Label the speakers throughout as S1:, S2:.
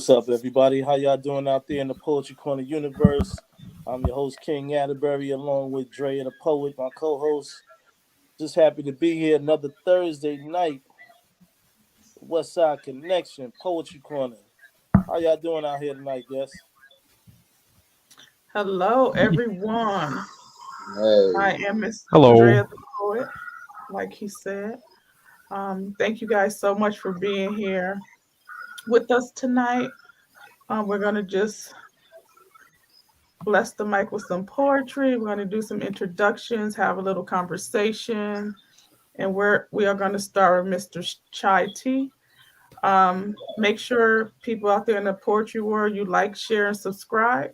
S1: What's up, everybody? How y'all doing out there in the Poetry Corner universe? I'm your host, King Atterbury, along with Dre the Poet, my co-host. Just happy to be here another Thursday night. Westside Connection, Poetry Corner. How y'all doing out here tonight, guys?
S2: Hello, everyone. I
S3: Hey,
S2: am Miss
S4: Hello.
S2: Andrea the Poet, like he said. Thank you guys so much for being here with us tonight. We're going to just bless the mic with some poetry. We're going to do some introductions, have a little conversation, and we are going to start with Mr. Chai T. Make sure people out there in the poetry world, you like, share, and subscribe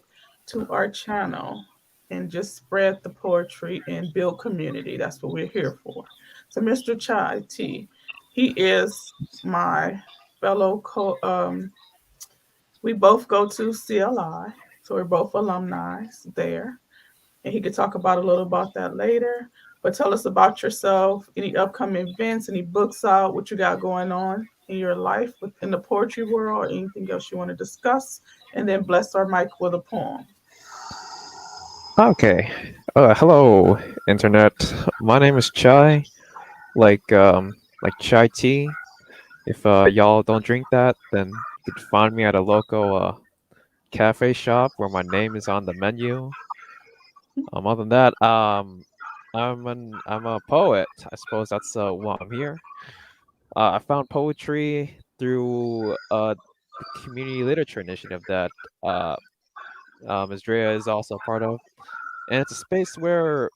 S2: to our channel and just spread the poetry and build community. That's what we're here for. So, Mr. Chai T, he is my fellow we both go to CLI, so we're both alumni there. And he could talk about a little about that later. But tell us about yourself, any upcoming events, any books out, what you got going on in your life within the poetry world, anything else you want to discuss, and then bless our mic with a poem.
S4: Okay. Hello, internet. My name is Chai, like chai tea. If y'all don't drink that, then you could find me at a local cafe shop where my name is on the menu. Other than that, I'm a poet. I suppose that's why I'm here. I found poetry through the community literature initiative that uh Ms. Drea is also a part of, and it's a space where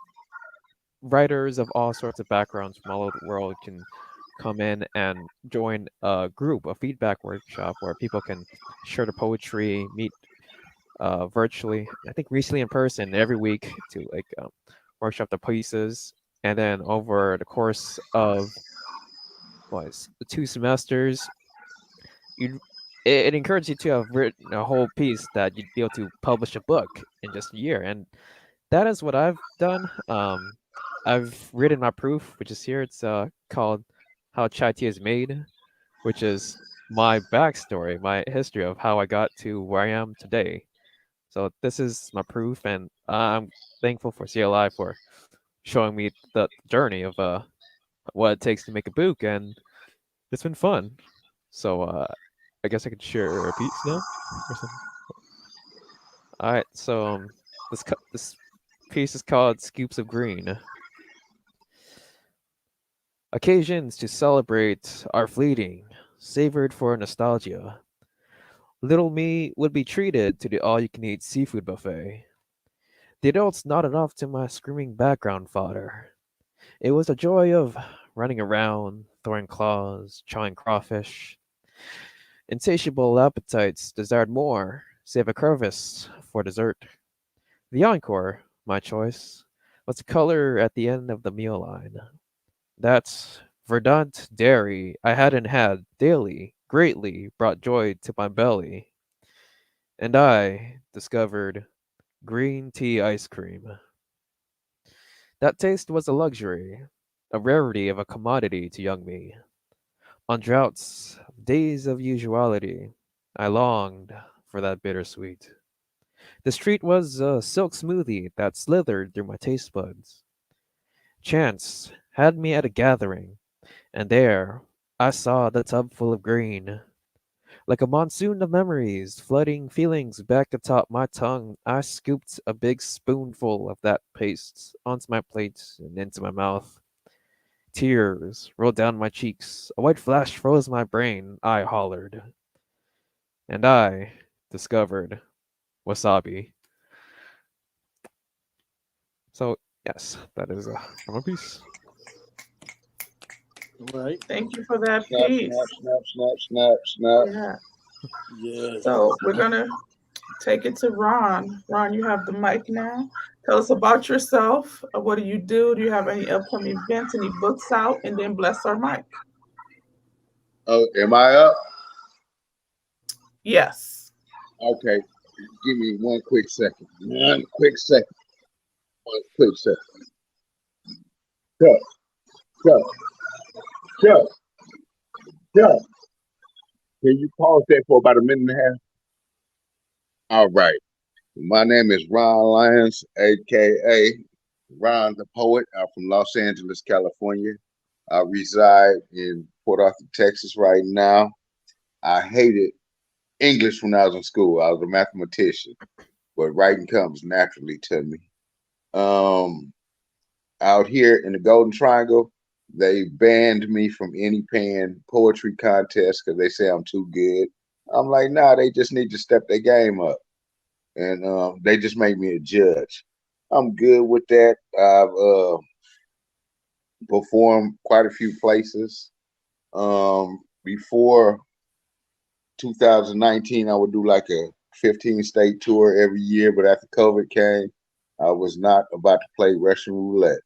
S4: writers of all sorts of backgrounds from all over the world can come in and join a group, a feedback workshop where people can share the poetry, meet virtually, I think recently in person every week to workshop the pieces. And then over the course of the 2 semesters, you it encourages you to have written a whole piece that you'd be able to publish a book in just a year. And that is what I've done. I've written my proof, which is here. It's called "How Chai Tea is Made," which is my backstory, my history of how I got to where I am today. So this is my proof, and I'm thankful for CLI for showing me the journey of what it takes to make a book, and it's been fun. So I guess I could share a piece now or something. All right, so this piece is called "Scoops of Green." Occasions to celebrate are fleeting, savored for nostalgia. Little me would be treated to the all-you-can-eat seafood buffet. The adults nodded off to my screaming background fodder. It was the joy of running around, throwing claws, chawing crawfish. Insatiable appetites desired more, save a crevice for dessert. The encore, my choice, was the color at the end of the meal line. That verdant dairy I hadn't had daily greatly brought joy to my belly, and I discovered green tea ice cream. That taste was a luxury, a rarity of a commodity to young me. On droughts, days of usuality, I longed for that bittersweet. The street was a silk smoothie that slithered through my taste buds. Chance had me at a gathering, and there I saw the tub full of green. Like a monsoon of memories flooding feelings back atop my tongue, I scooped a big spoonful of that paste onto my plate and into my mouth. Tears rolled down my cheeks. A white flash froze my brain. I hollered. And I discovered wasabi. So, yes, that is from a piece.
S1: All right.
S2: Thank you for that
S3: snap,
S2: piece.
S3: snap, snap, snap, snap, snap.
S2: Yeah.
S1: Yeah.
S2: So we're gonna take it to Ron. Ron, you have the mic now. Tell us about yourself. What do you do? Do you have any upcoming events, any books out? And then bless our mic.
S3: Oh, am I up?
S2: Yes.
S3: Okay. Give me one quick second. One quick second. One quick second. Chuck, Chuck, Chuck, Chuck. Can you pause that for about a minute and a half? All right. My name is Ron Lyons, aka Ron the Poet. I'm from Los Angeles, California. I reside in Port Arthur, Texas right now. I hated English when I was in school. I was a mathematician, but writing comes naturally to me. Um, Out here in the Golden Triangle, they banned me from any paying poetry contest because they say I'm too good. I'm like, nah, they just need to step their game up, and they just made me a judge. I'm good with that. I've performed quite a few places. Before 2019, I would do like a 15 state tour every year, but after COVID came, I was not about to play Russian roulette.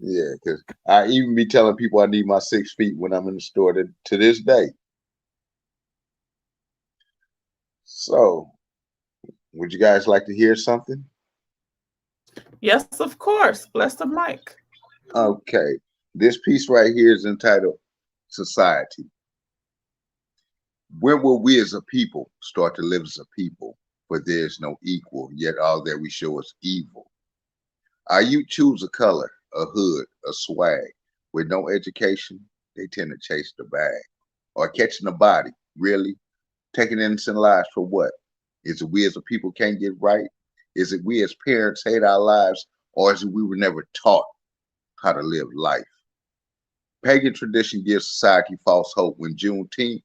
S3: Yeah, because I even be telling people I need my 6 feet when I'm in the store to this day. So, would you guys like to hear something?
S2: Yes, of course. Bless the mic.
S3: Okay, this piece right here is entitled Society. When will we as a people start to live as a people? For there is no equal, yet all that we show is evil. Our youth choose a color, a hood, a swag. With no education, they tend to chase the bag. Or catching the body, really? Taking innocent lives for what? Is it we as a people can't get right? Is it we as parents hate our lives? Or is it we were never taught how to live life? Pagan tradition gives society false hope when Juneteenth,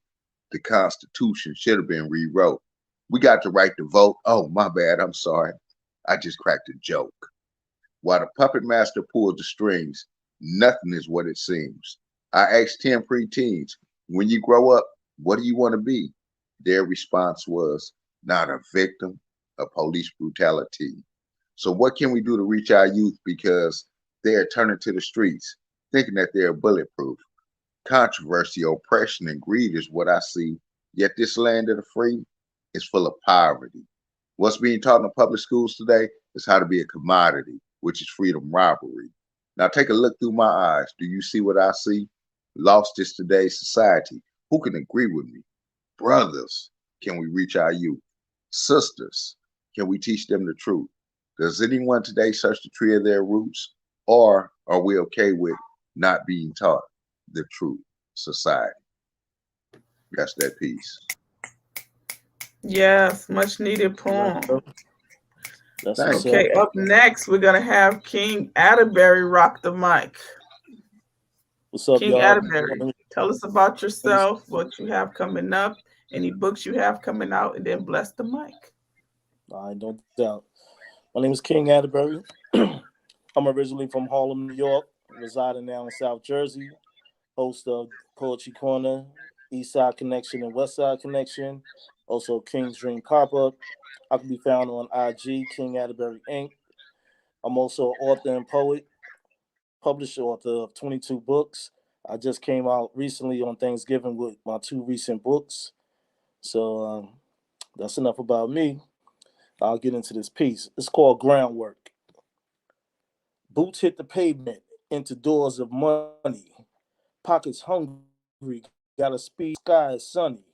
S3: the Constitution should have been rewrote. We got the right to vote. Oh, my bad. I'm sorry. I just cracked a joke. While the puppet master pulls the strings, nothing is what it seems. I asked 10 preteens, when you grow up, what do you want to be? Their response was, not a victim of police brutality. So, what can we do to reach our youth because they are turning to the streets, thinking that they are bulletproof? Controversy, oppression, and greed is what I see. Yet this land of the free is full of poverty. What's being taught in the public schools today is how to be a commodity, which is freedom robbery. Now take a look through my eyes. Do you see what I see? Lost is today's society. Who can agree with me? Brothers, can we reach our youth? Sisters, can we teach them the truth? Does anyone today search the tree of their roots? Or are we okay with not being taught the truth? Society. That's that piece.
S2: Yes, much needed
S1: All right,
S2: poem.
S1: bro. That's
S3: Thank
S1: what's
S3: you.
S2: Okay,
S1: up.
S2: up next, we're going to have King Atterbury rock the mic.
S1: What's up,
S2: King
S1: y'all?
S2: Atterbury, tell us about yourself, what you have coming up, any books you have coming out, and then bless the mic.
S1: I don't doubt. My name is King Atterbury. I'm originally from Harlem, New York, residing now in South Jersey, host of Poetry Corner, East Side Connection, and West Side Connection. Also, King's Dream Pop Up. I can be found on IG, King Atterbury Inc. I'm also an author and poet, published author of 22 books. I just came out recently on Thanksgiving with my two recent books. So that's enough about me. I'll get into this piece. It's called Groundwork. Boots hit the pavement into doors of money. Pockets hungry, got a speed, sky is sunny.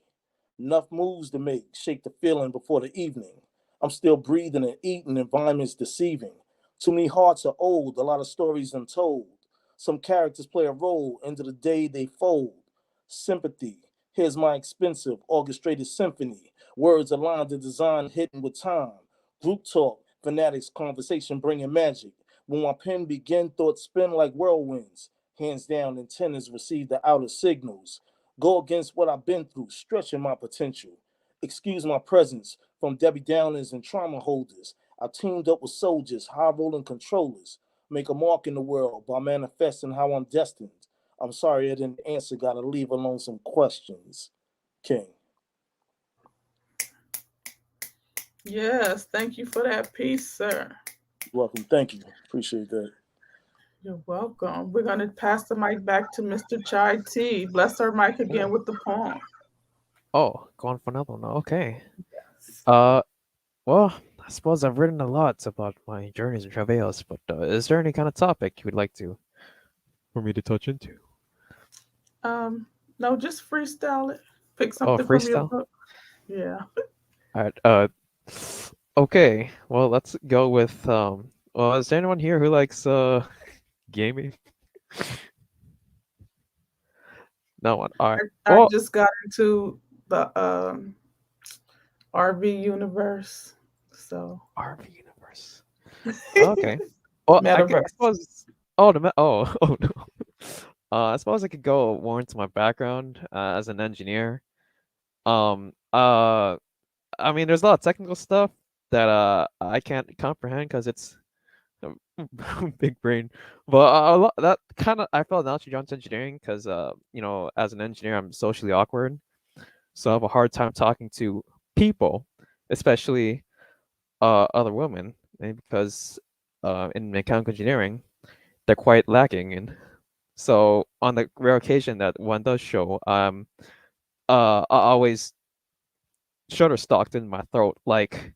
S1: Enough moves to make, shake the feeling before the evening. I'm still breathing and eating, environments deceiving. Too many hearts are old, a lot of stories untold. Some characters play a role, end of the day they fold. Sympathy, here's my expensive orchestrated symphony. Words aligned to design hidden with time. Group talk, fanatics, conversation bringing magic. When my pen begin, thoughts spin like whirlwinds. Hands down, antennas receive the outer signals. Go against what I've been through, stretching my potential. Excuse my presence from Debbie Downers and trauma holders. I teamed up with soldiers, high rolling controllers. Make a mark in the world by manifesting how I'm destined. I'm sorry I didn't answer, gotta leave alone some questions. King.
S2: Yes, thank you for that piece, sir.
S1: You're welcome. Thank you. Appreciate that.
S2: You're welcome. We're going to pass the mic back to Mr. Chai T. Bless our mic again
S4: Oh,
S2: with the poem.
S4: going for another one. Okay. Uh, well, I suppose I've written a lot about my journeys and travails, but is there any kind of topic you would like to for me to touch into?
S2: No, just freestyle it. Pick
S4: Oh,
S2: something from your
S4: freestyle.
S2: book. Yeah.
S4: All right. Okay. Well, let's go with Well, is there anyone here who likes gaming? No one. All right.
S2: I
S4: Well,
S2: just got into the RV universe. So
S4: RV universe. Okay. Well, I
S2: metaverse.
S4: suppose. Oh, oh, oh no. I suppose I could go more into my background as an engineer. Um. Uh. I mean, there's a lot of technical stuff that I can't comprehend because it's big brain. But a lot that kind of I felt naturally drawn to engineering because as an engineer I'm socially awkward, so I have a hard time talking to people, especially other women, maybe because in mechanical engineering they're quite lacking. And so on the rare occasion that one does show, I always shutterstocked in my throat. Like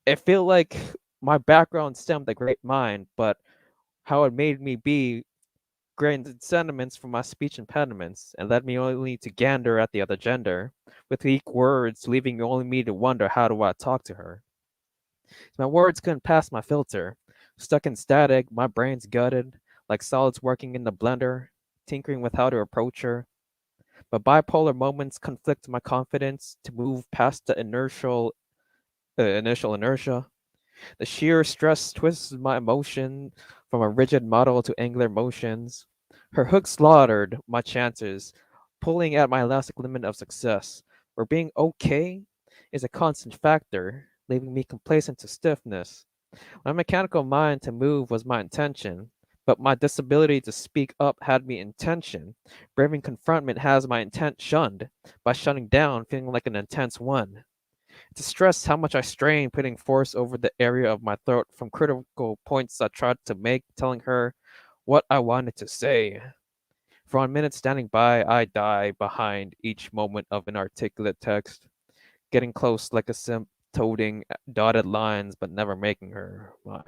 S4: I feel like my background stemmed a great mind, but how it made me be granted sentiments from my speech impediments and led me only to gander at the other gender, with weak words leaving only me to wonder how do I talk to her. My words couldn't pass my filter. Stuck in static, my brain's gutted, like solids working in the blender, tinkering with how to approach her. But bipolar moments conflict my confidence to move past the initial inertia. The sheer stress twists my emotion from a rigid model to angular motions. Her hook slaughtered my chances, pulling at my elastic limit of success, where being okay is a constant factor, leaving me complacent to stiffness. My mechanical mind to move was my intention, but my disability to speak up had me in tension. Braving confrontment has my intent shunned, by shutting down, feeling like an intense one. To stress how much I strain putting force over the area of my throat from critical points I tried to make, telling her what I wanted to say. For 1 minute standing by, I die behind each moment of inarticulate text, getting close like a simp toting dotted lines but never making her mine.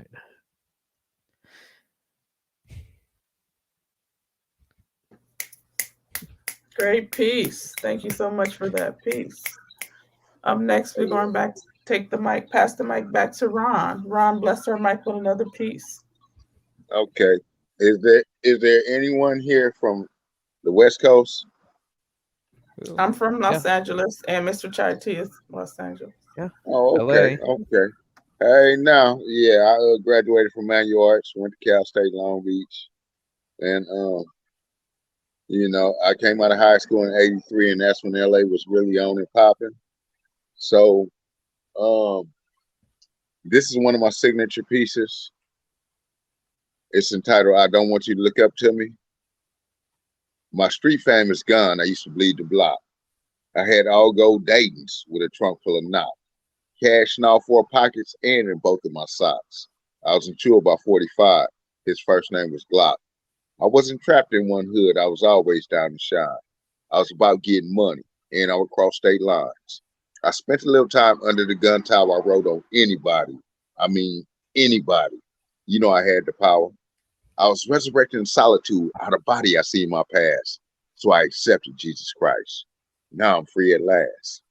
S2: Great piece. Thank you so much for that piece. Up next, we're going back, take the mic, pass the mic back to Ron. Ron, bless her mic with another piece.
S3: Okay. Is there anyone here from the West Coast?
S4: Ooh.
S2: I'm from
S4: Yeah,
S2: Los Angeles, and Mr. Chai T is Los Angeles.
S4: yeah.
S3: Oh, okay,
S4: LA.
S3: okay. Hey, now, yeah, I graduated from Manual Arts, went to Cal State Long Beach, and I came out of high school in '83, and that's when LA was really on and popping. So, um, this is one of my signature pieces. It's entitled "I Don't Want You to Look Up to Me." My street fame is gone. I used to bleed the block. I had all gold Dayton's with a trunk full of knots, cash in all four pockets and in both of my socks. I was insured by 45. His first name was Glock. I wasn't trapped in one hood. I was always down to shine. I was about getting money, and I would cross state lines. I spent a little time under the gun tower. I rode on anybody. I mean, anybody. I had the power. I was resurrected in solitude. Out of body, I see my past. So I accepted Jesus Christ. Now I'm free at last.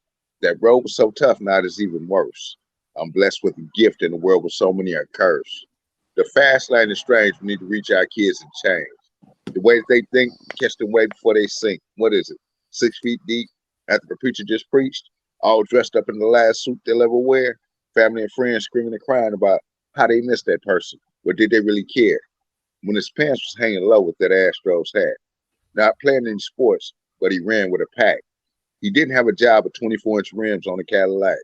S3: That road was so tough, now it's even worse. I'm blessed with a gift in a world with so many are cursed. The fast lane is strange. We need to reach our kids and change. The way that they think, catch them way before they sink. What is it? 6 feet deep? After the preacher just preached, all dressed up in the last suit they'll ever wear. Family and friends screaming and crying about how they missed that person. Or did they really care? When his pants was hanging low with that Astros hat. Not playing any sports, but he ran with a pack. He didn't have a job with 24-inch rims on a Cadillac.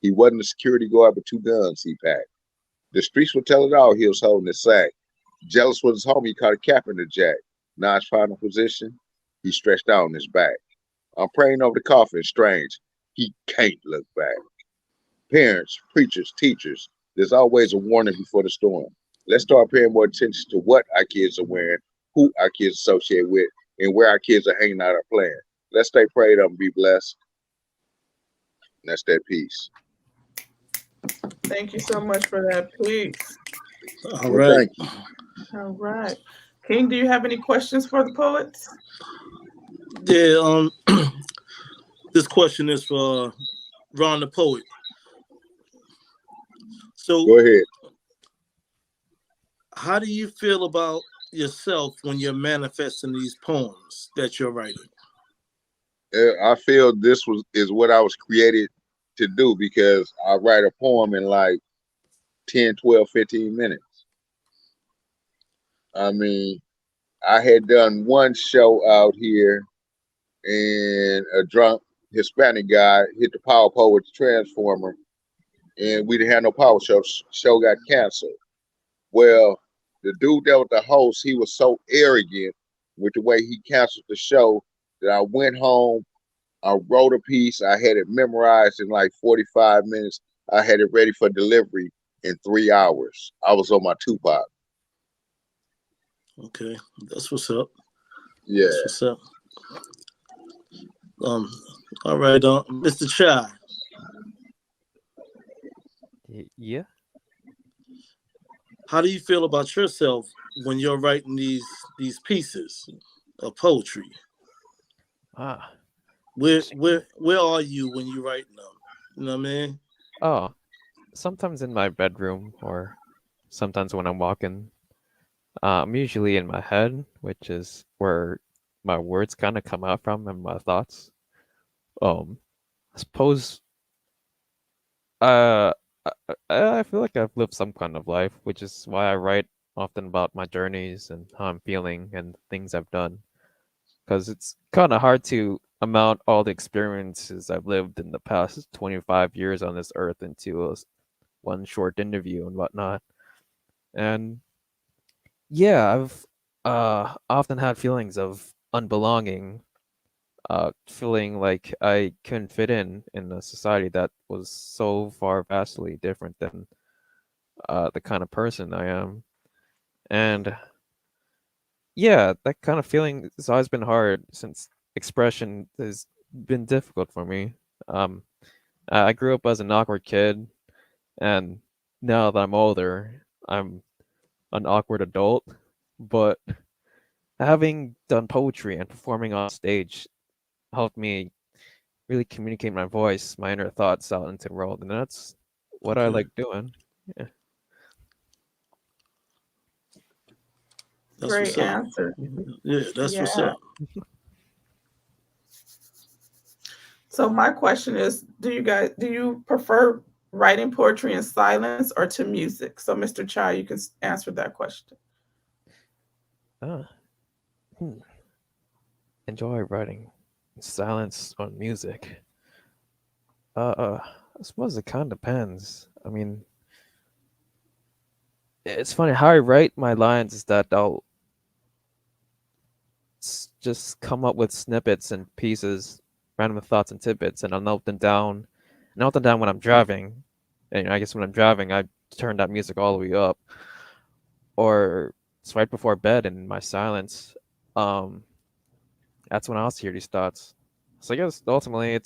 S3: He wasn't a security guard with two guns he packed. The streets would tell it all. He was holding his sack. Jealous with his homie, he caught a cap in the jack. Now his final position, he stretched out on his back. I'm praying over the coffin, strange. He can't look back. Parents, preachers, teachers, there's always a warning before the storm. Let's start paying more attention to what our kids are wearing, who our kids associate with, and where our kids are hanging out or playing. Let's stay prayed up and be blessed. And that's that piece.
S2: Thank you so much for that piece.
S1: All
S3: Well,
S1: right.
S3: thank you.
S2: All right. King, do you have any questions for the poets?
S1: Yeah, this question is for Ron the poet. So,
S3: Go ahead.
S1: how do you feel about yourself when you're manifesting these poems that you're writing?
S3: I feel this is what I was created to do, because I write a poem in like 10, 12, 15 minutes. I mean, I had done one show out here, and a drunk Hispanic guy hit the power pole with the transformer, and we didn't have no power. Show got canceled. Well, the dude that was the host, he was so arrogant with the way he canceled the show that I went home. I wrote a piece. I had it memorized in like 45 minutes. I had it ready for delivery in 3 hours. I was on my Tupac.
S1: Okay, that's what's up.
S3: Yeah.
S1: That's what's up. All right, Mr. Chai.
S4: Yeah.
S1: How do you feel about yourself when you're writing these pieces of poetry?
S4: Ah.
S1: Where are you when you're writing them? You know what I mean?
S4: Oh, sometimes in my bedroom or sometimes when I'm walking. I'm usually in my head, which is where my words kind of come out from and my thoughts. I suppose uh I feel like I've lived some kind of life, which is why I write often about my journeys and how I'm feeling and things I've done. Because it's kind of hard to amount all the experiences I've lived in the past 25 years on this earth into one short interview and whatnot. And yeah, I've often had feelings of unbelonging, feeling like I couldn't fit in a society that was so far vastly different than the kind of person I am. And yeah, that kind of feeling has always been hard since expression has been difficult for me. Um, I grew up as an awkward kid, and now that I'm older, I'm an awkward adult. But having done poetry and performing on stage helped me really communicate my voice, my inner thoughts out into the world, and that's what I
S1: Okay,
S4: like doing. Yeah.
S1: that's what's
S2: Great
S1: up.
S2: answer.
S1: Yeah, that's what's
S2: Yeah.
S1: up.
S2: So my question is, do you prefer writing poetry in silence or to music? So Mr. Chai, you can answer that question.
S4: Ah, hmm. Enjoy writing in silence on music. I suppose it kind of depends. I mean, it's funny how I write my lines is that I'll just come up with snippets and pieces, random thoughts and tidbits, and I'll note them down. Note them down when I'm driving, and I guess when I'm driving, I turn that music all the way up, or it's right before bed in my silence. Um, that's when I'll hear these thoughts. So I guess ultimately,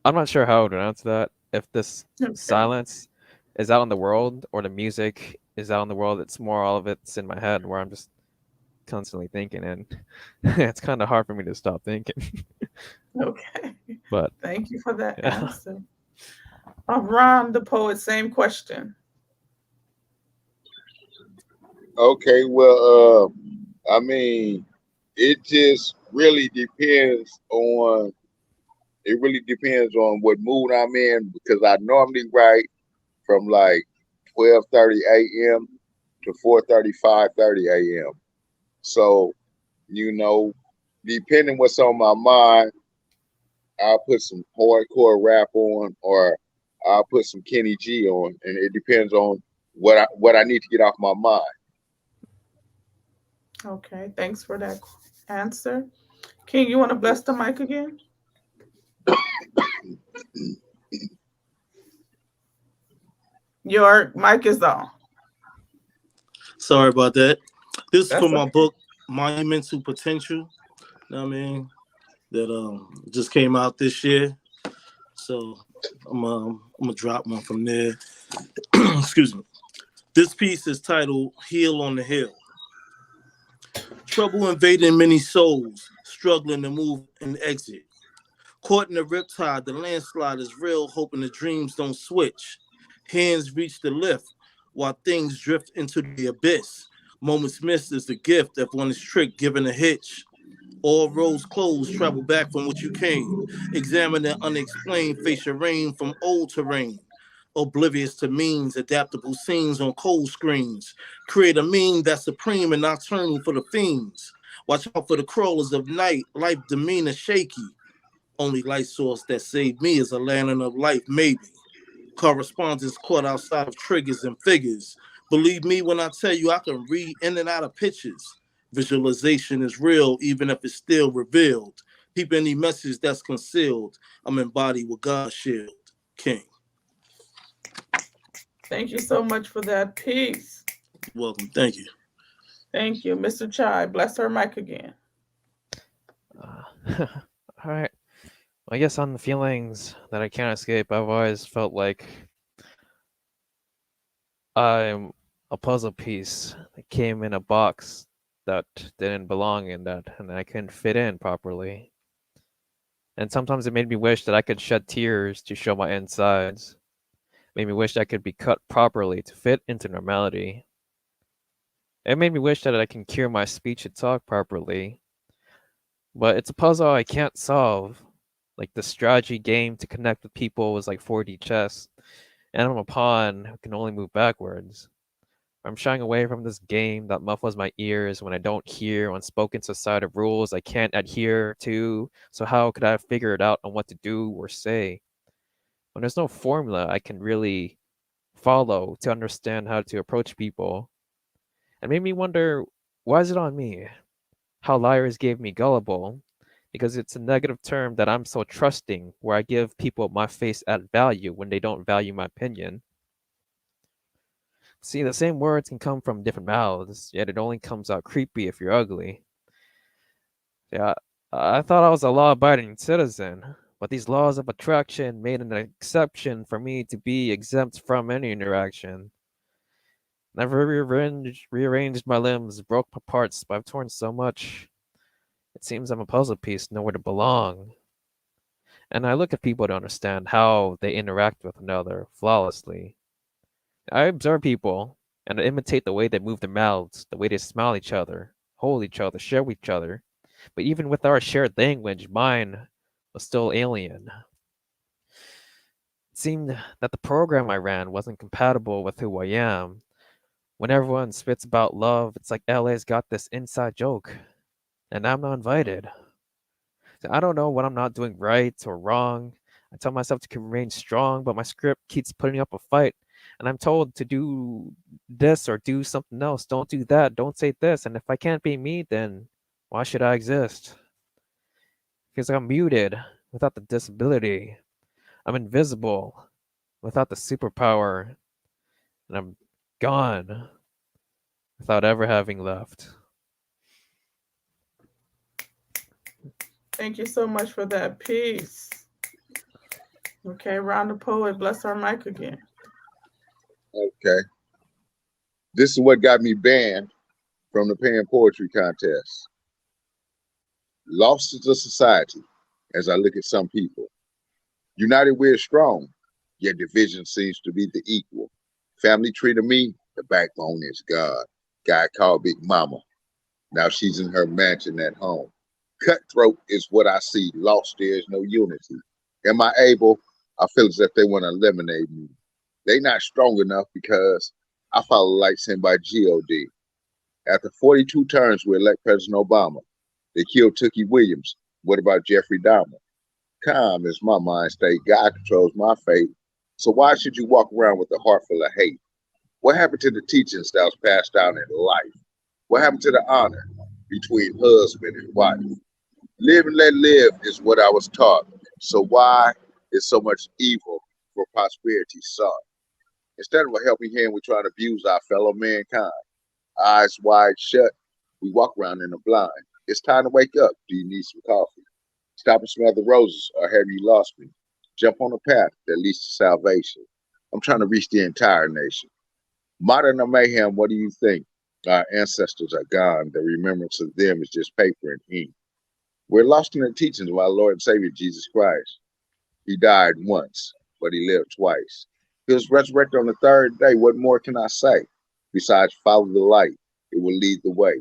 S4: I'm not sure how I would answer that. If this
S2: Okay.
S4: silence is out in the world, or the music is out in the world, it's more all of it's in my head, where I'm just constantly thinking, and it's kind of hard for me to stop thinking.
S2: Okay.
S4: But
S2: Thank you for that
S4: yeah.
S2: answer. Ron the poet, same question.
S3: Okay. Well, I mean, it just really depends on. It really depends on what mood I'm in, because I normally write from like 12:30 a.m. to 4:30, 5:30 a.m. So, you know, depending what's on my mind, I'll put some hardcore rap on, or I'll put some Kenny G on, and it depends on what I need to get off my mind.
S2: Okay, thanks for that answer. King, you want to bless the mic again? Your mic is on.
S1: Sorry about that. This is
S2: That's
S1: from my
S2: okay.
S1: book, Monumental Potential. You know what I mean? That just came out this year. So I'm gonna drop one from there. Excuse me. This piece is titled Heal on the Hill. Trouble invading many souls, struggling to move and exit. Caught in the riptide, the landslide is real, hoping the dreams don't switch. Hands reach the lift while things drift into the abyss. Moments missed is the gift if one is tricked, given a hitch. All roads closed, travel back from which you came. Examine the unexplained, face your rain from old terrain. Oblivious to means, adaptable scenes on cold screens. Create a mean that's supreme and nocturnal for the fiends. Watch out for the crawlers of night, life demeanor shaky. Only light source that saved me is a lantern of life, maybe. Correspondence caught outside of triggers and figures. Believe me when I tell you I can read in and out of pictures. Visualization is real, even if it's still revealed. Peep any message that's concealed. I'm embodied with God's shield. King.
S2: Thank you so much for that piece.
S1: You're welcome. Thank you.
S2: Thank you. Mr. Chai, bless her mic again.
S4: All right. I guess on the feelings that I can't escape, I've always felt like I'm a puzzle piece that came in a box that didn't belong in that, and I couldn't fit in properly. And sometimes it made me wish that I could shed tears to show my insides. Made me wish I could be cut properly to fit into normality. It made me wish that I can cure my speech and talk properly. But it's a puzzle I can't solve. Like the strategy game to connect with people was like 4D chess, and I'm a pawn who can only move backwards. I'm shying away from this game that muffles my ears when I don't hear unspoken societal rules I can't adhere to, so how could I figure it out on what to do or say? When there's no formula I can really follow to understand how to approach people. It made me wonder, why is it on me? How liars gave me gullible, because it's a negative term that I'm so trusting, where I give people my face at value when they don't value my opinion. See, the same words can come from different mouths, yet it only comes out creepy if you're ugly. Yeah, I thought I was a law-abiding citizen, but these laws of attraction made an exception for me to be exempt from any interaction. I've rearranged my limbs, broke my parts, but I've torn so much. It seems I'm a puzzle piece, nowhere to belong. And I look at people to understand how they interact with another flawlessly. I observe people and I imitate the way they move their mouths, the way they smile at each other, hold each other, share with each other. But even with our shared language, mine was still alien. It seemed that the program I ran wasn't compatible with who I am. When everyone spits about love, it's like LA's got this inside joke, and I'm not invited. So I don't know what I'm not doing right or wrong. I tell myself to remain strong, but my script keeps putting up a fight. And I'm told to do this or do something else. Don't do that. Don't say this. And if I can't be me, then why should I exist? Because I'm muted without the disability. I'm invisible without the superpower. And I'm gone without ever having left.
S2: Thank you so much for that piece. Okay, round the poet, bless our mic again.
S3: Okay. This is what got me banned from the pen poetry contest. Lost to the society as I look at some people. United we're strong, yet division seems to be the equal. Family tree to me, the backbone is God. God called Big Mama. Now she's in her mansion at home. Cutthroat is what I see. Lost there is no unity. Am I able? I feel as if they want to eliminate me. They not strong enough because I follow like sent by G.O.D. After 42 terms, we elect President Obama. They killed Tookie Williams. What about Jeffrey Dahmer? Calm is my mind state. God controls my fate. So why should you walk around with a heart full of hate? What happened to the teachings that was passed down in life? What happened to the honor between husband and wife? Live and let live is what I was taught. So why is so much evil for prosperity sought? Instead of a helping hand, we try to abuse our fellow mankind. Eyes wide shut, we walk around in the blind. It's time to wake up. Do you need some coffee? Stop and smell the roses, or have you lost me? Jump on a path that leads to salvation. I'm trying to reach the entire nation. Modern mayhem, what do you think? Our ancestors are gone. The remembrance of them is just paper and ink. We're lost in the teachings of our Lord and Savior Jesus Christ. He died once, but he lived twice. He was resurrected on the third day. What more can I say? Besides, follow the light. It will lead the way.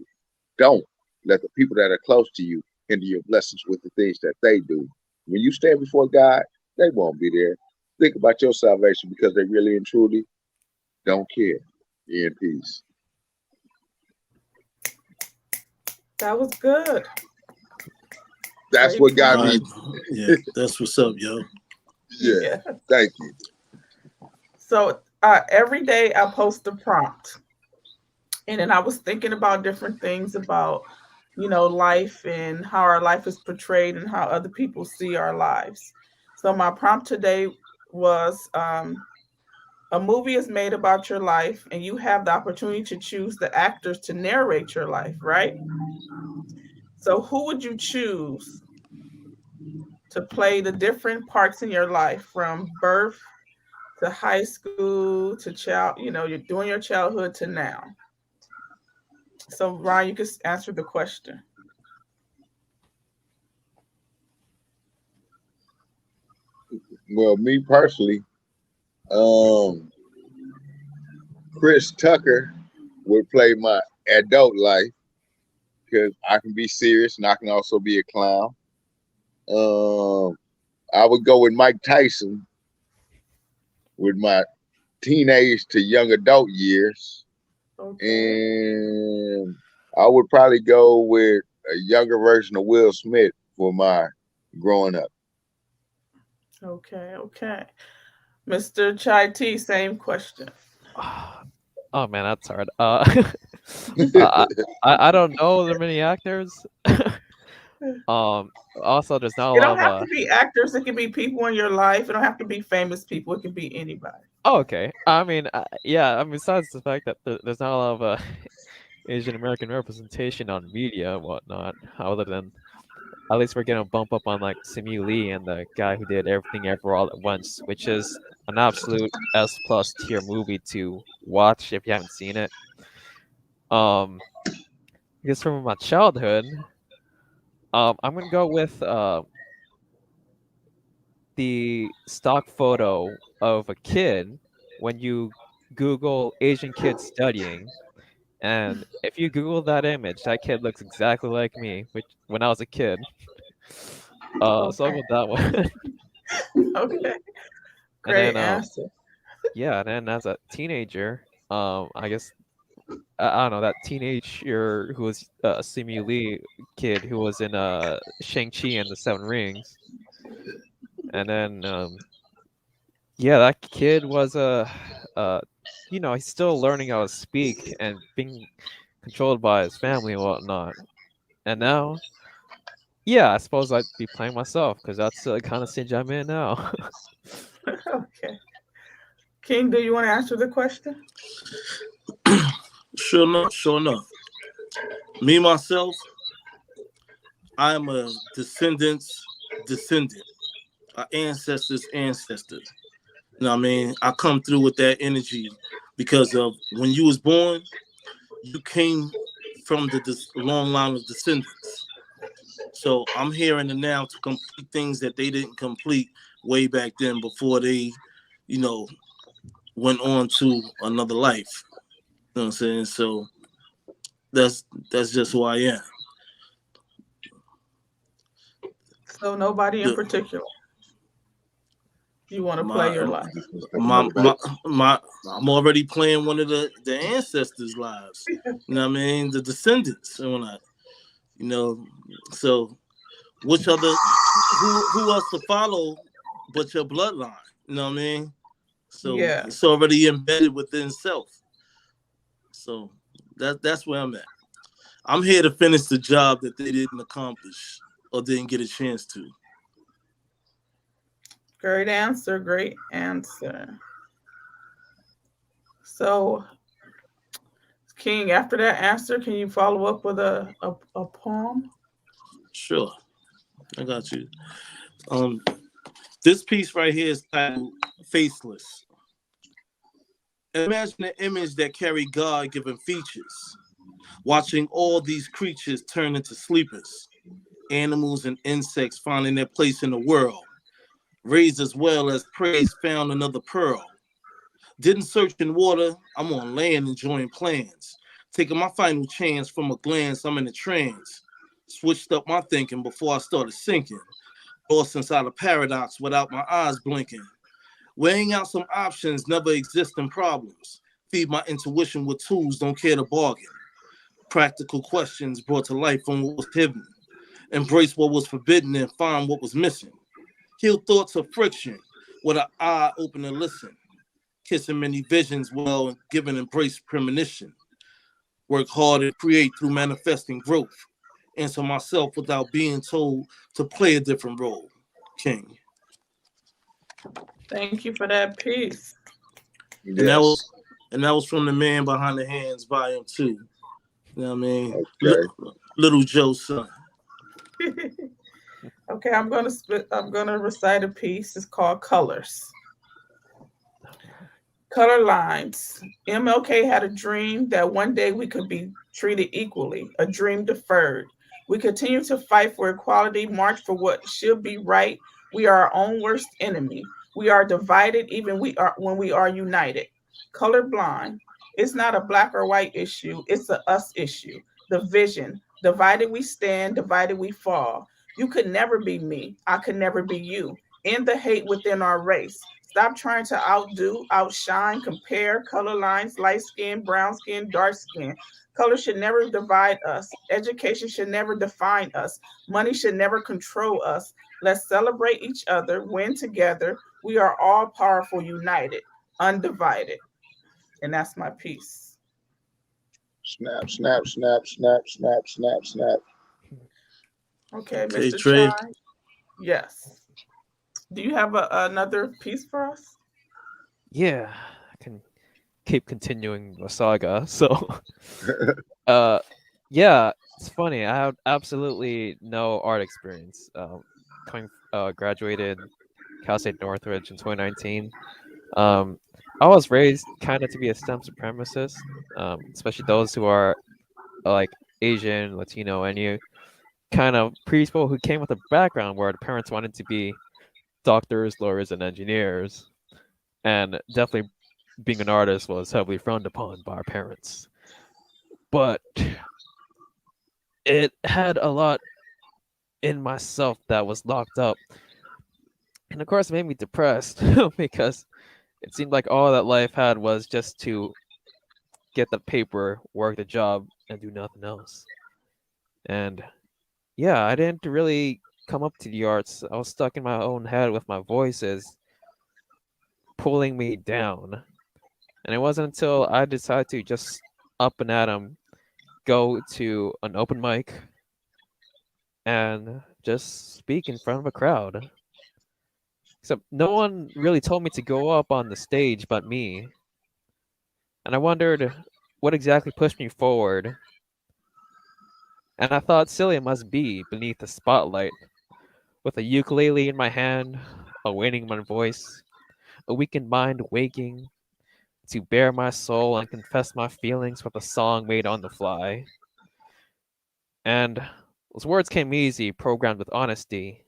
S3: Don't let the people that are close to you hinder your blessings with the things that they do. When you stand before God, they won't be there. Think about your salvation because they really and truly don't care. Be in peace.
S2: That was good.
S3: That's
S2: Great
S3: what got
S1: All
S2: prompt.
S3: me.
S1: right. Yeah, that's what's up, yo.
S3: Yeah.
S2: Yeah.
S3: Thank you.
S2: So every day I post a prompt, and then I was thinking about different things about, life and how our life is portrayed and how other people see our lives. So my prompt today was, a movie is made about your life, and you have the opportunity to choose the actors to narrate your life, right? So who would you choose to play the different parts in your life, from birth to high school to you're doing your childhood to now? So Ryan, you can answer the question.
S3: Well, me personally, um, Chris Tucker would play my adult life because I can be serious and I can also be a clown. Um, I would go with Mike Tyson with my teenage to young adult years,
S2: Okay.
S3: and I would probably go with a younger version of Will Smith for my growing up.
S2: Okay. Okay. Mr. Chai T, same question.
S4: Oh man, that's hard. I I don't know there many actors. Also, there's not a
S2: It
S4: lot
S2: don't
S4: of
S2: have to be actors. It can be people in your life. It don't have to be famous people. It can be anybody.
S4: Oh, okay. I mean, yeah. I mean, besides the fact that there's not a lot of Asian American representation on media and whatnot, other than at least we're getting a bump up on like Simu Lee and the guy who did Everything Ever All at Once, which is an absolute S plus tier movie to watch if you haven't seen it. Um, I guess from my childhood, I'm gonna go with the stock photo of a kid when you Google Asian kids studying. And if you Google that image, that kid looks exactly like me, which when I was a kid. So I'll
S2: Okay.
S4: go with that one.
S2: Okay.
S4: And
S2: Great
S4: then
S2: answer.
S4: yeah, and then as a teenager, I guess I don't know that teenager who was a Simu Lee kid who was in Shang-Chi and the Seven Rings. And then yeah, that kid was he's still learning how to speak and being controlled by his family and whatnot. And now, yeah, I suppose I'd be playing myself because that's the kind of stage I'm in now.
S2: Okay. King, do you want to answer the question?
S1: Sure enough, sure enough. Me myself, I am a descendant's descendant, an ancestor's ancestor. You know what I mean? I come through with that energy because of when you was born, you came from the long line of descendants. So I'm here in the now to complete things that they didn't complete way back then before they, you know, went on to another life. You know what I'm saying? So that's that's just who I am.
S2: So nobody in
S1: The,
S2: particular. You want to play
S1: my
S2: your life.
S1: my my my I'm already playing one of the ancestors' lives. You know what I mean? The descendants and whatnot. You know, so which other who else to follow but your bloodline? You know what I mean? So
S2: Yeah.
S1: it's already embedded within self. So that's where I'm at. I'm here to finish the job that they didn't accomplish or didn't get a chance to.
S2: Great answer. Great answer. So, King, after that answer, can you follow up with a poem?
S1: Sure, I got you. Um, this piece right here is titled "Faceless." Imagine an image that carry God-given features, watching all these creatures turn into sleepers, animals and insects finding their place in the world, raised as well as praise found another pearl. Didn't search in water, I'm on land enjoying plans. Taking my final chance from a glance, I'm in a trance. Switched up my thinking before I started sinking. Lost inside a paradox without my eyes blinking. Weighing out some options, never existing problems. Feed my intuition with tools, don't care to bargain. Practical questions brought to life from what was hidden. Embrace what was forbidden and find what was missing. Heal thoughts of friction with an eye open and listen. Kissing many visions well and giving embrace premonition. Work hard and create through manifesting growth. Answer myself without being told to play a different role. King.
S2: Thank you for that piece.
S1: And that
S3: Yes.
S1: was and that was from the Man Behind the Hands, Volume 2. You know what I mean?
S3: Okay.
S1: Little Joe's son.
S2: Okay, I'm gonna recite a piece. It's called Colors. Color lines. MLK had a dream that one day we could be treated equally, a dream deferred. We continue to fight for equality, march for what should be right. We are our own worst enemy. We are divided even we are when we are united. Colorblind. It's not a black or white issue, it's a us issue. The vision. Divided we stand, divided we fall. You could never be me. I could never be you. End the hate within our race. Stop trying to outdo, outshine, compare color lines, light skin, brown skin, dark skin. Color should never divide us. Education should never define us. Money should never control us. Let's celebrate each other, win together. We are all powerful, united, undivided. And that's my piece.
S3: Snap, snap, snap, snap, snap, snap, snap.
S2: Okay,
S1: Okay,
S2: Mr.
S1: Dre.
S2: Chai. Yes. Do you have another piece for us?
S4: Yeah, I can keep continuing the saga. So, uh, yeah, it's funny. I have absolutely no art experience. Graduated Cal State Northridge in 2019. Um, I was raised kind of to be a STEM supremacist, especially those who are like Asian, Latino, and you kind of people who came with a background where the parents wanted to be doctors, lawyers, and engineers, and definitely being an artist was heavily frowned upon by our parents. But it had a lot in myself that was locked up, and of course, it made me depressed because it seemed like all that life had was just to get the paper, work the job, and do nothing else. And yeah, I didn't really come up to the arts. I was stuck in my own head with my voices pulling me down. And it wasn't until I decided to just up and at 'em, go to an open mic and just speak in front of a crowd. Except no one really told me to go up on the stage but me. And I wondered what exactly pushed me forward. And I thought silly it must be beneath the spotlight, with a ukulele in my hand, awaiting my voice, a weakened mind waking to bare my soul and confess my feelings with a song made on the fly. And those words came easy, programmed with honesty,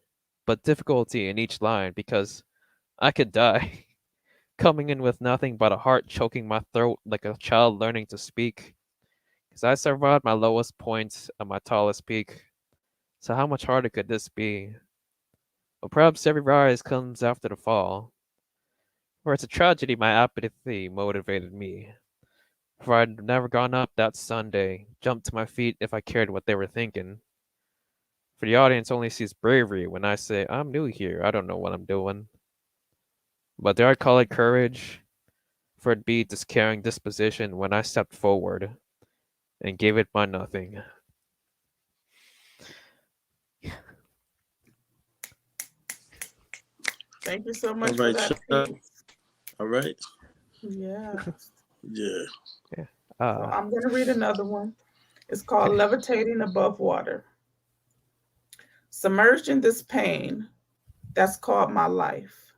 S4: but difficulty in each line because I could die, coming in with nothing but a heart choking my throat like a child learning to speak. Because I survived my lowest points at my tallest peak. So how much harder could this be? Well, perhaps every rise comes after the fall. Or it's a tragedy my apathy motivated me. For I'd never gone up that Sunday, jumped to my feet if I cared what they were thinking. For the audience only sees bravery when I say, I'm new here, I don't know what I'm doing. But dare I call it courage? For it be this caring disposition when I stepped forward and gave it my nothing.
S2: Thank you so
S1: All
S2: much for
S1: right,
S2: that
S1: Chuck.
S2: piece.
S1: All right.
S2: Yeah.
S1: Yeah.
S4: Yeah.
S2: So I'm going to read another one. It's called
S4: Okay.
S2: Levitating Above Water. Submerged in this pain that's called my life,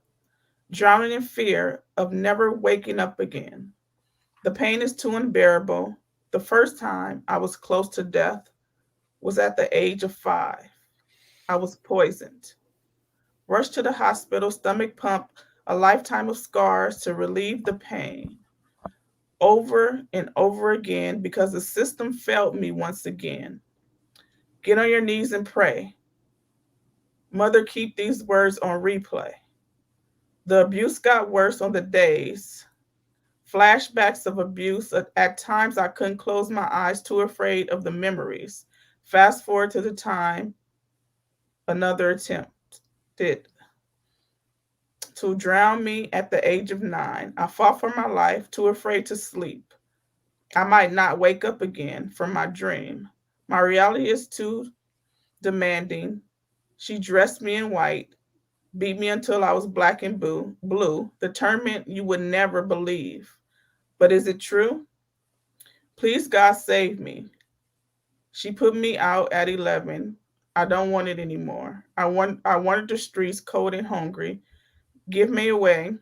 S2: drowning in fear of never waking up again. The pain is too unbearable. The first time I was close to death was at the age of 5. I was poisoned. Rushed to the hospital, stomach pump, a lifetime of scars to relieve the pain. Over and over again because the system failed me once again. Get on your knees and pray. Mother, keep these words on replay. The abuse got worse on the days. Flashbacks of abuse. At times, I couldn't close my eyes, too afraid of the memories. Fast forward to the time another attempt did to drown me at the age of 9. I fought for my life, too afraid to sleep. I might not wake up again from my dream. My reality is too demanding. She dressed me in white, beat me until I was black and blue, the torment you would never believe. But is it true? Please, God, save me. She put me out at 11. I don't want it anymore. I wanted the streets cold and hungry. Give me away.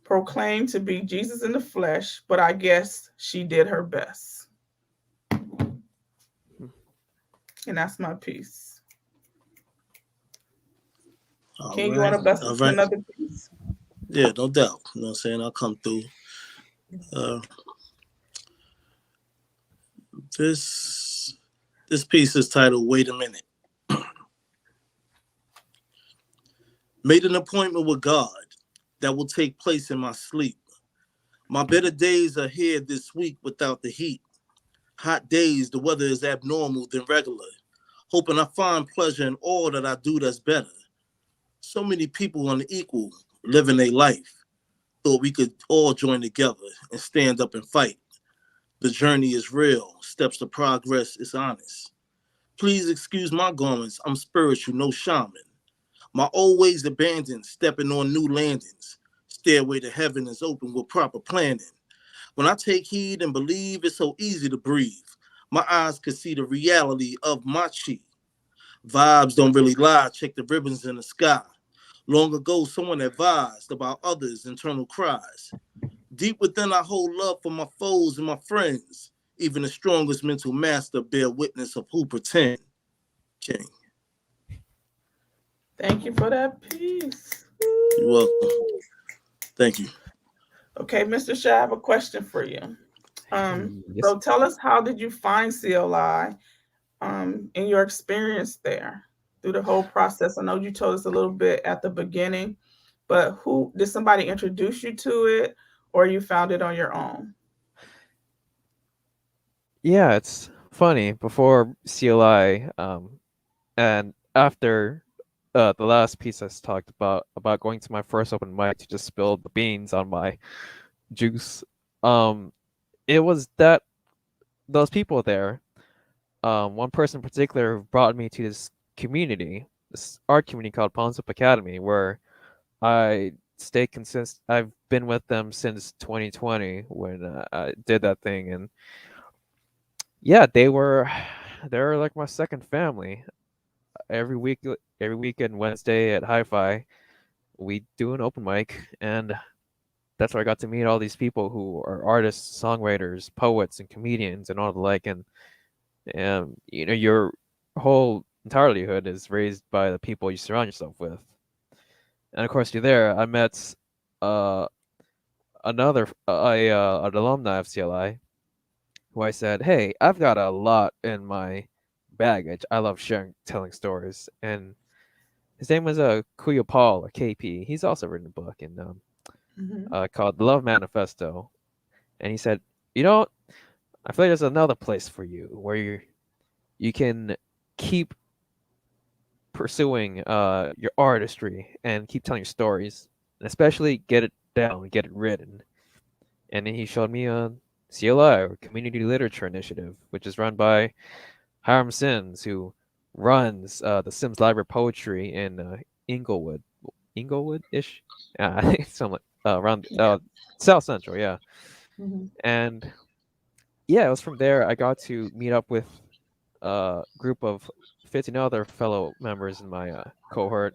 S2: Proclaim to be Jesus in the flesh, but I guess she did her best. And that's my piece.
S1: All
S2: Ken, you want
S1: right.
S2: to bust
S1: All
S2: us
S1: right.
S2: another piece?
S1: Yeah, no doubt. You know what I'm saying? I'll come through. Uh, this piece is titled Wait a Minute. Made an appointment with God that will take place in my sleep. My better days are here this week without the heat. Hot days, the weather is abnormal than regular. Hoping I find pleasure in all that I do that's better. So many people unequal, living their life. Thought we could all join together and stand up and fight. The journey is real. Steps to progress is honest. Please excuse my garments. I'm spiritual, no shaman. My old ways abandoned, stepping on new landings. Stairway to heaven is open with proper planning. When I take heed and believe, it's so easy to breathe. My eyes could see the reality of my chi. Vibes don't really lie. Check the ribbons in the sky. Long ago, someone advised about others' internal cries. Deep within, I hold love for my foes and my friends. Even the strongest mental master bear witness of who pretend. King.
S2: Thank you for that piece.
S1: You're welcome. Thank you.
S2: Okay, Mr. Shah, I have a question for you.
S4: Yes.
S2: So tell us, how did you find CLI in your experience there through the whole process? I know you told us a little bit at the beginning, but who did somebody introduce you to it, or you found it on your own?
S4: Yeah, it's funny. Before CLI, and after the last piece I talked about going to my first open mic to just spill the beans on my juice. Um, it was that those people there. One person in particular who brought me to this community, this art community called Palms Up Academy, where I stay consistent. I've been with them since 2020 when I did that thing, and yeah, they're like my second family. Every week, every weekend, Wednesday at Hi-Fi, we do an open mic, and that's where I got to meet all these people who are artists, songwriters, poets, and comedians, and all the like. And you know, your whole entire livelihood is raised by the people you surround yourself with. And of course, you're there. I met uh, an alumni of CLI who I said, "Hey, I've got a lot in my baggage. I love sharing, telling stories." And his name was Kuya Paul or KP. He's also written a book
S2: Mm-hmm.
S4: called The Love Manifesto. And he said, "You know, I feel like there's another place for you where you can keep pursuing your artistry and keep telling your stories, and especially get it down, get it written." And then he showed me a CLI or Community Literature Initiative, which is run by Hiram Sims, who runs the Sims Library Poetry in Inglewood, Inglewood-ish, somewhat around
S2: Yeah.
S4: South Central, yeah.
S2: Mm-hmm.
S4: And yeah, it was from there I got to meet up with a group of 15 other fellow members in my cohort,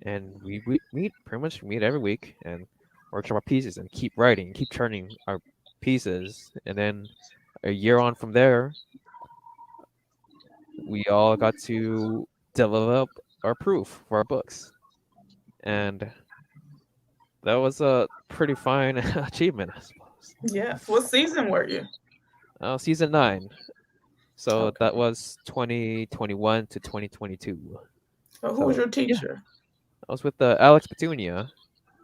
S4: and we meet pretty much meet every week and workshop our pieces and keep writing, keep turning our pieces, and then a year on from there, we all got to develop our proof for our books, and that was a pretty fine achievement, I suppose.
S2: Yes. What season were you?
S4: Season 9. So
S2: Okay.
S4: that was 2021 to 2022.
S2: So who was
S4: So
S2: your
S4: yeah,
S2: teacher?
S4: I was with Alex Petunia.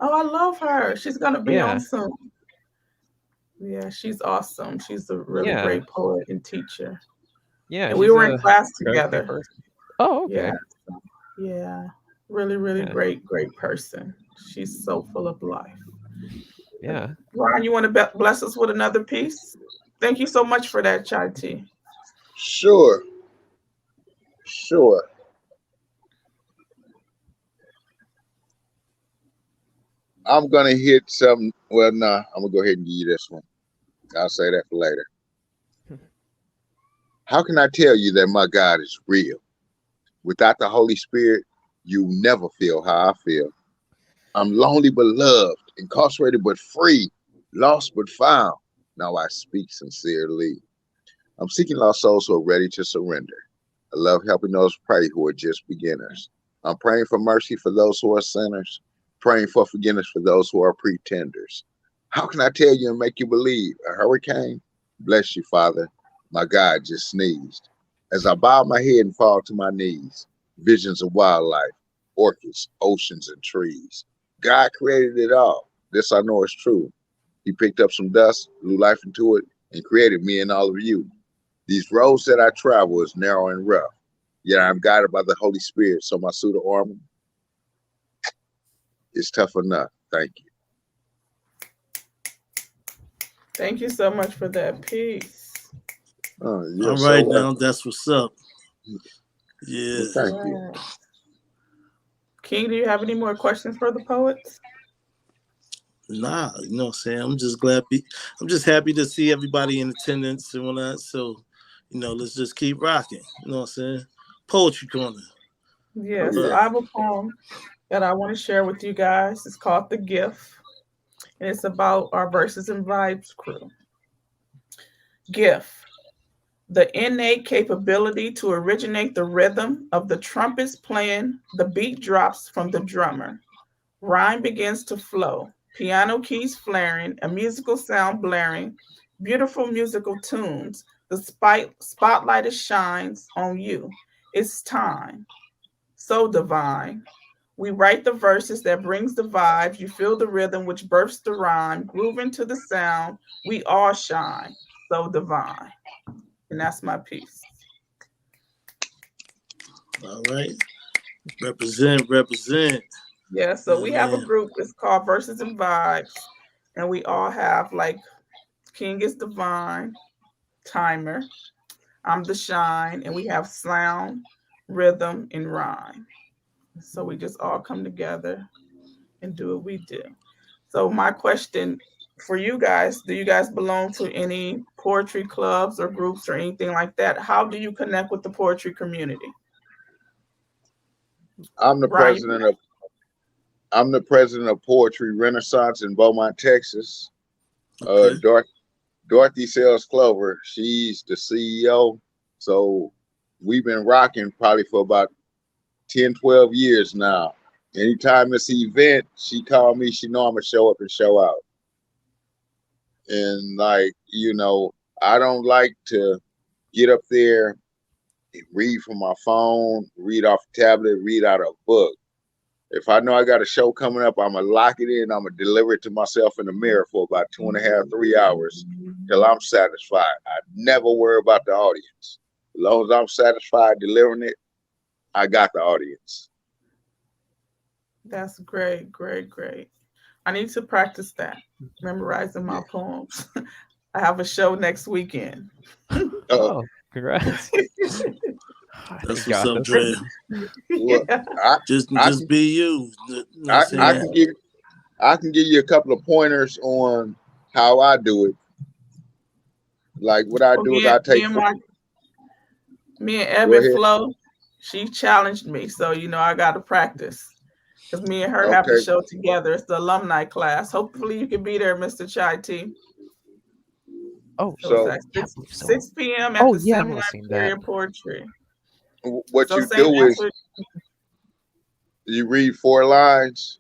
S2: Oh, I love her. She's gonna be on
S4: Yeah,
S2: soon. Yeah, she's awesome. She's a really
S4: yeah,
S2: great poet and teacher.
S4: yeah.
S2: And we
S4: She's
S2: were in
S4: a
S2: class
S4: very funny
S2: together.
S4: person. Oh,
S2: Yeah,
S4: okay.
S2: yeah. Really, really
S4: Yeah,
S2: great person. She's so full of life.
S4: yeah.
S2: Ron, you want to bless us with another piece? Thank you so much for that, Chai Tea.
S3: Sure, sure. I'm gonna hit something. Well, nah, I'm gonna go ahead and give you this one. I'll say that for later. How can I tell you that my God is real? Without the Holy Spirit, you never feel how I feel. I'm lonely but loved, incarcerated but free, lost but found. Now I speak sincerely. I'm seeking lost souls who are ready to surrender. I love helping those pray who are just beginners. I'm praying for mercy for those who are sinners, praying for forgiveness for those who are pretenders. How can I tell you and make you believe? A hurricane? Bless you, Father. My God just sneezed. As I bow my head and fall to my knees, visions of wildlife, orchids, oceans, and trees. God created it all. This I know is true. He picked up some dust, blew life into it, and created me and all of you. These roads that I travel is narrow and rough, yet I'm guided by the Holy Spirit, so my suit of armor is tough enough. Thank you.
S2: Thank you so much for that piece.
S3: Oh, you're
S1: All
S3: so
S1: right, now
S3: welcome.
S1: that's what's up. Yeah.
S3: Well, thank you.
S2: Yes. King, do you have any more questions for the poets?
S1: Nah, you know what I'm saying? I'm just happy to see everybody in attendance and all that. So, let's just keep rocking. You know what I'm saying? Poetry corner.
S2: Yeah,
S3: Oh,
S2: so
S3: yeah.
S2: I have a poem that I want to share with you guys. It's called The Gift, and it's about our Verses and Vibes crew. Gift, the innate capability to originate the rhythm of the trumpets playing, the beat drops from the drummer. Rhyme begins to flow, piano keys flaring, a musical sound blaring, beautiful musical tunes. The spotlight shines on you. It's time. So divine. We write the verses that brings the vibes. You feel the rhythm which births the rhyme. Groove into the sound. We all shine. So divine. And that's my piece.
S1: All right. Represent.
S2: Yeah, so we have a group. It's called Verses and Vibes. And we all have like King is Divine, Timer, I'm the Shine, and we have sound, rhythm, and rhyme. So we just all come together and do what we do. So my question for you guys, do you guys belong to any poetry clubs or groups or anything like that? How do you connect with the poetry community?
S3: I'm the
S2: Ryan,
S3: president of I'm the president of Poetry Renaissance in Beaumont, Texas.
S1: Okay.
S3: Dorothy Sells Clover, she's the CEO. So we've been rocking probably for about 10, 12 years now. Anytime it's an event, she called me, she know I'm gonna show up and show out. And I don't like to get up there and read from my phone, read off a tablet, read out a book. If I know I got a show coming up, I'm gonna lock it in. I'm gonna deliver it to myself in the mirror for about 2.5, 3 hours till I'm satisfied. I never worry about the audience. As long as I'm satisfied delivering it, I got the audience.
S2: that's great. I need to practice that, memorizing my
S3: Yeah.
S2: poems. I have a show next weekend.
S3: Uh,
S4: Oh, congrats.
S1: That's
S4: Thank
S1: what's
S4: God.
S1: up, Dre.
S3: well,
S2: Yeah.
S3: I, I
S1: Just
S3: can
S1: be you. You know what I'm
S3: I
S1: saying?
S3: can give you a couple of pointers on how I do it. Like what I
S2: Well,
S3: do is I take.
S2: me and
S3: Go
S2: Evan
S3: ahead.
S2: Flo, she challenged me, so I got to practice because me and her have the
S3: Okay.
S2: show together. It's the alumni class. Hopefully, you can be there, Mr. Chai T.
S4: Oh,
S2: So it's
S3: So
S2: at
S4: yeah, I
S2: 6,
S4: believe so.
S2: 6 p.m. at
S4: Oh,
S2: the
S4: yeah, I might
S2: Semi
S4: have seen that.
S2: Library of Poetry.
S3: what
S2: So
S3: you
S2: same
S3: do is
S2: answer.
S3: you read 4 lines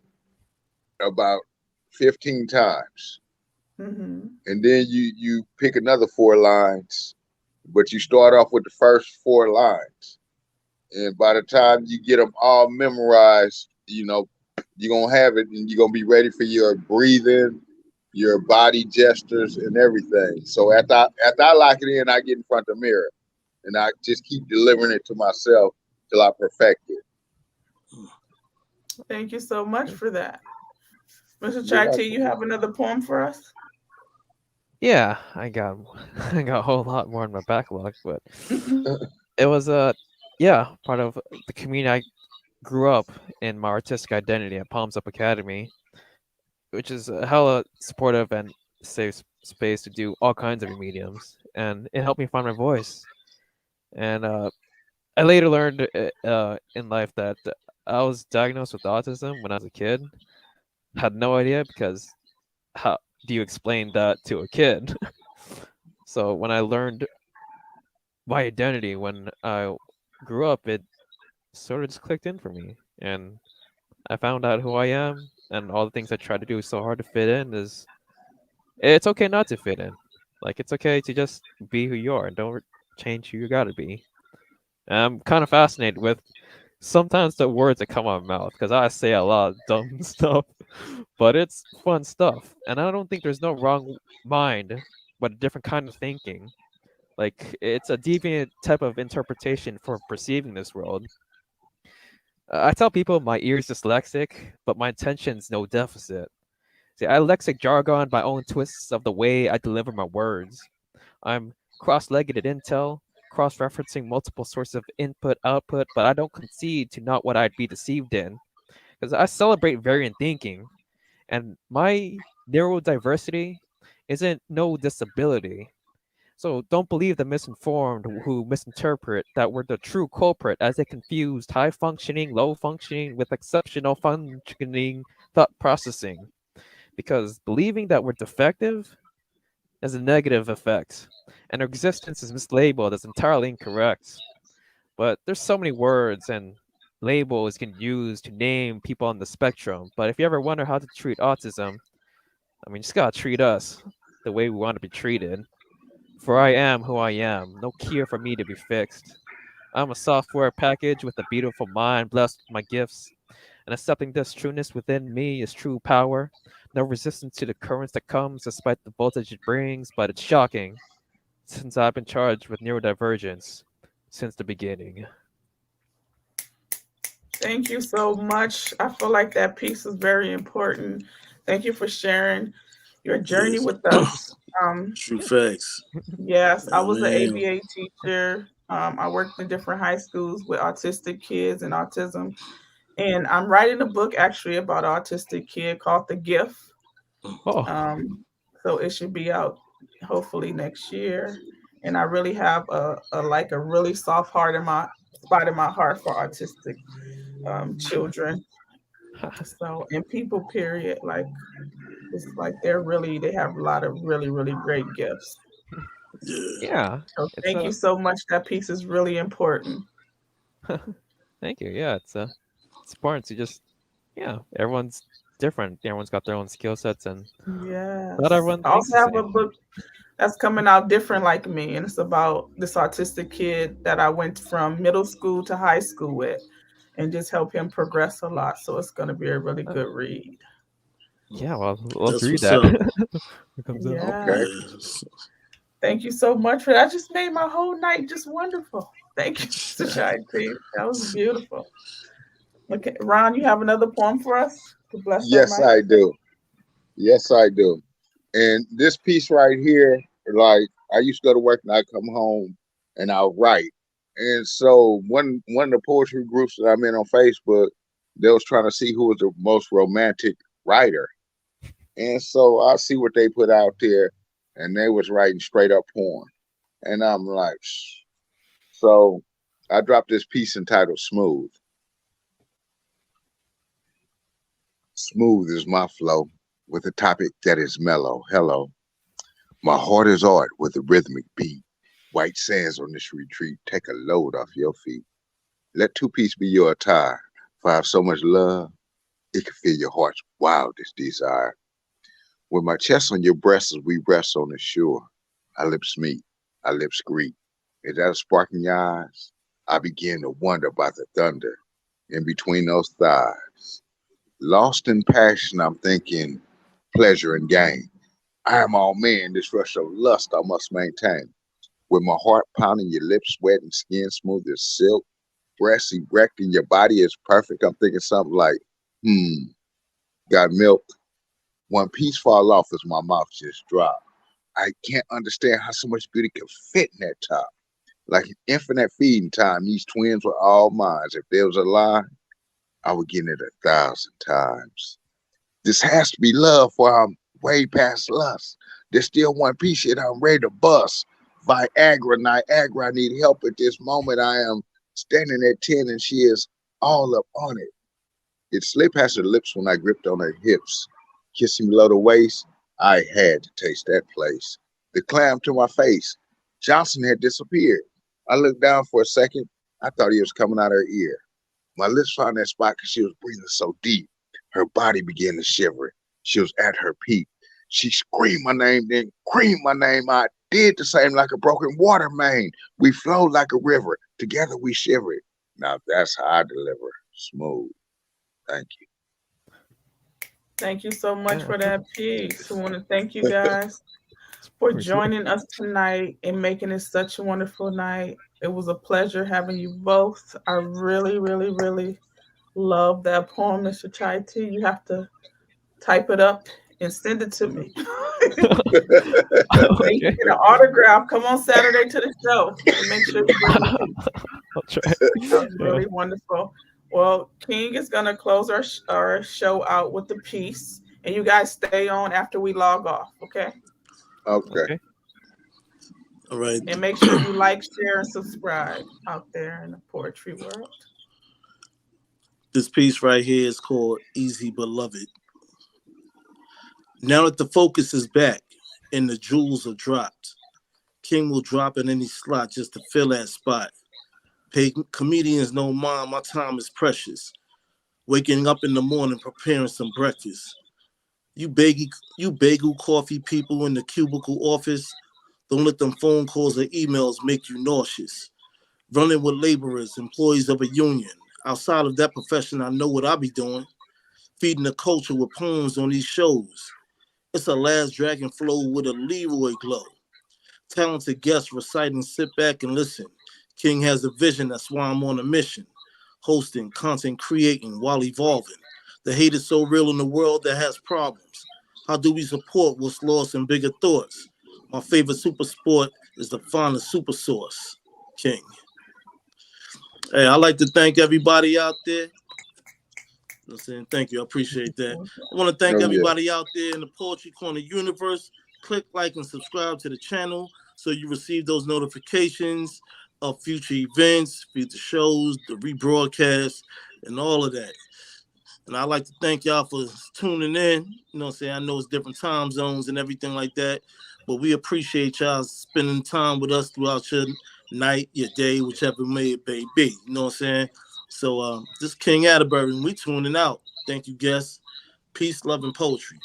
S3: about 15 times,
S2: Mm-hmm.
S3: and then you pick another 4 lines, but you start off with the first 4 lines, and by the time you get them all memorized, you're gonna have it, and you're gonna be ready for your breathing, your body gestures, and everything. So after I lock it in, I get in front of the mirror, and I just keep delivering it to myself till I perfect it.
S2: Thank you so much for that. Mr.
S3: You're
S2: Chai T,
S3: welcome.
S2: you have another poem for us?
S4: Yeah, I got I got a whole lot more in my backlog, but
S2: Mhm.
S4: it was yeah, part of the community I grew up in my artistic identity at Palms Up Academy, which is a hella supportive and safe space to do all kinds of mediums, and it helped me find my voice. And I later learned in life that I was diagnosed with autism when I was a kid. Had no idea because how do you explain that to a kid? So when I learned my identity when I grew up, it sort of just clicked in for me, and I found out who I am, and all the things I try to do so hard to fit in is it's okay not to fit in. Like it's okay to just be who you are and don't change who you gotta be. And I'm kind of fascinated with sometimes the words that come out of my mouth because I say a lot of dumb stuff, but it's fun stuff. And I don't think there's no wrong mind, but a different kind of thinking. Like it's a deviant type of interpretation for perceiving this world. I tell people my ear's dyslexic, but my intention's no deficit. See, I lexic jargon by own twists of the way I deliver my words. I'm cross-legged at intel, cross-referencing multiple sources of input-output, but I don't concede to not what I'd be deceived in. Because I celebrate variant thinking, and my neurodiversity isn't no disability. So don't believe the misinformed who misinterpret that we're the true culprit as they confused high functioning, low functioning with exceptional functioning thought processing. Because believing that we're defective has a negative effect, and our existence is mislabeled as entirely incorrect. But there's so many words and labels you can use to name people on the spectrum. But if you ever wonder how to treat autism, I mean, you just gotta treat us the way we want to be treated. For I am who I am, no cure for me to be fixed. I'm a software package with a beautiful mind blessed with my gifts, and accepting this trueness within me is true power. No resistance to the currents that comes despite the voltage it brings, but it's shocking, since I've been charged with neurodivergence since the beginning.
S2: Thank you so much. I feel like that piece is very important. Thank you for sharing your journey
S1: Yes.
S2: with us. Um,
S1: True
S4: Yeah.
S1: facts.
S2: yes, I
S1: Yeah,
S2: was an
S1: man.
S2: ABA teacher. I worked in different high schools with autistic kids and autism. And I'm writing a book actually about an autistic kid called The Gift.
S4: Oh,
S2: Um, so it should be out hopefully next year. And I really have a like a really soft heart in my spot in my heart for autistic children. So and people, period. Like it's like they have a lot of really great gifts.
S1: Yeah.
S4: yeah.
S2: So
S4: It's
S2: thank you
S4: a
S2: so much. That piece is really important.
S4: thank you. Yeah, it's important to just yeah. Everyone's different. Everyone's got their own skill sets, and not
S2: Yes.
S4: everyone
S2: I
S4: thinks
S2: also
S4: the
S2: have a
S4: same.
S2: book that's coming out different like me, and it's about this autistic kid that I went from middle school to high school with, and just help him progress a lot. So it's going to be a really
S4: Oh,
S2: good read.
S4: yeah, well, I'd love to
S1: That's
S4: read
S1: what's
S4: that.
S1: up.
S4: It comes out.
S2: Yeah.
S3: Okay.
S1: Yes.
S2: Thank you so much for that. I just made my whole night just wonderful. Thank you, Mr. Shai T. That was beautiful. Okay, Ron, you have another poem for us to bless our
S3: Yes,
S2: night?
S3: I do. Yes, I do. And this piece right here, like I used to go to work and I come home and I'll write. And so one of the poetry groups that I'm in on Facebook, they was trying to see who was the most romantic writer. And so I see what they put out there, and they was writing straight up porn. And I'm like, "Shh." So I dropped this piece entitled Smooth. Smooth is my flow with a topic that is mellow. Hello. My heart is art with a rhythmic beat. White sands on this retreat. Take a load off your feet. Let two-piece be your attire. If I have so much love, it can fill your heart's wildest desire. With my chest on your breast as we rest on the shore, our lips meet, our lips greet. Is that a spark in your eyes? I begin to wonder about the thunder in between those thighs. Lost in passion, I'm thinking pleasure and gain. I am all man, this rush of lust I must maintain. With my heart pounding, your lips wet and skin smooth as silk, breasts erect and your body is perfect. I'm thinking something like, got milk. One piece fall off as my mouth just dropped. I can't understand how so much beauty can fit in that top. Like an infinite feeding time, these twins were all mine. If there was a lie, I would get it 1,000 times. This has to be love, for I'm way past lust. There's still one piece shit I'm ready to bust. Viagra, Niagara, I need help at this moment. I am standing at 10 and she is all up on it. It slipped past her lips when I gripped on her hips. Kissing below the waist, I had to taste that place. The clam to my face. Johnson had disappeared. I looked down for a second. I thought he was coming out her ear. My lips found that spot because she was breathing so deep. Her body began to shiver. She was at her peak. She screamed my name, then creamed my name. I did the same like a broken water main. We flowed like a river. Together we shivered. Now that's how I deliver. Smooth. Thank you.
S2: Thank you so much
S4: Yeah,
S2: for that piece. I want to thank you guys for
S4: pretty good.
S2: joining us tonight and making it such a wonderful night. It was a pleasure having you both. I really, really, really love that poem, Mr. Chai T. You have to type it up and send it to me. So you can
S4: Okay.
S2: get an autograph. Come on Saturday to the show and make sure you bring the piece.
S4: I'll try.
S2: That was
S4: Yeah.
S2: really wonderful. Well, King is going to close our show out with the piece, and you guys stay on after we log off, okay?
S3: Okay.
S4: Okay.
S1: All right.
S2: And make sure you like, share, and subscribe out there in the poetry world.
S1: This piece right here is called Easy Beloved. Now that the focus is back and the jewels are dropped, King will drop in any slot just to fill that spot. Pay comedians no mind, my time is precious. Waking up in the morning, preparing some breakfast. You bagel coffee people in the cubicle office, don't let them phone calls or emails make you nauseous. Running with laborers, employees of a union. Outside of that profession, I know what I be doing. Feeding the culture with poems on these shows. It's a last dragon flow with a Leroy glow. Talented guests reciting, sit back and listen. King has a vision, that's why I'm on a mission. Hosting, content creating while evolving. The hate is so real in the world that has problems. How do we support what's lost in bigger thoughts? My favorite super sport is the finest super source. King. Hey, I'd like to thank everybody out there. I'm saying thank you. I appreciate that. I want to thank
S3: Oh yeah.
S1: everybody out there in the Poetry Corner universe. Click like and subscribe to the channel so you receive those notifications of future events, future shows, the rebroadcast, and all of that. And I'd like to thank y'all for tuning in. You know what I'm saying? I know it's different time zones and everything like that, but we appreciate y'all spending time with us throughout your night, your day, whichever may it may be. You know what I'm saying? So this is King Atterbury, and we tuning out. Thank you, guests. Peace, love, and poetry.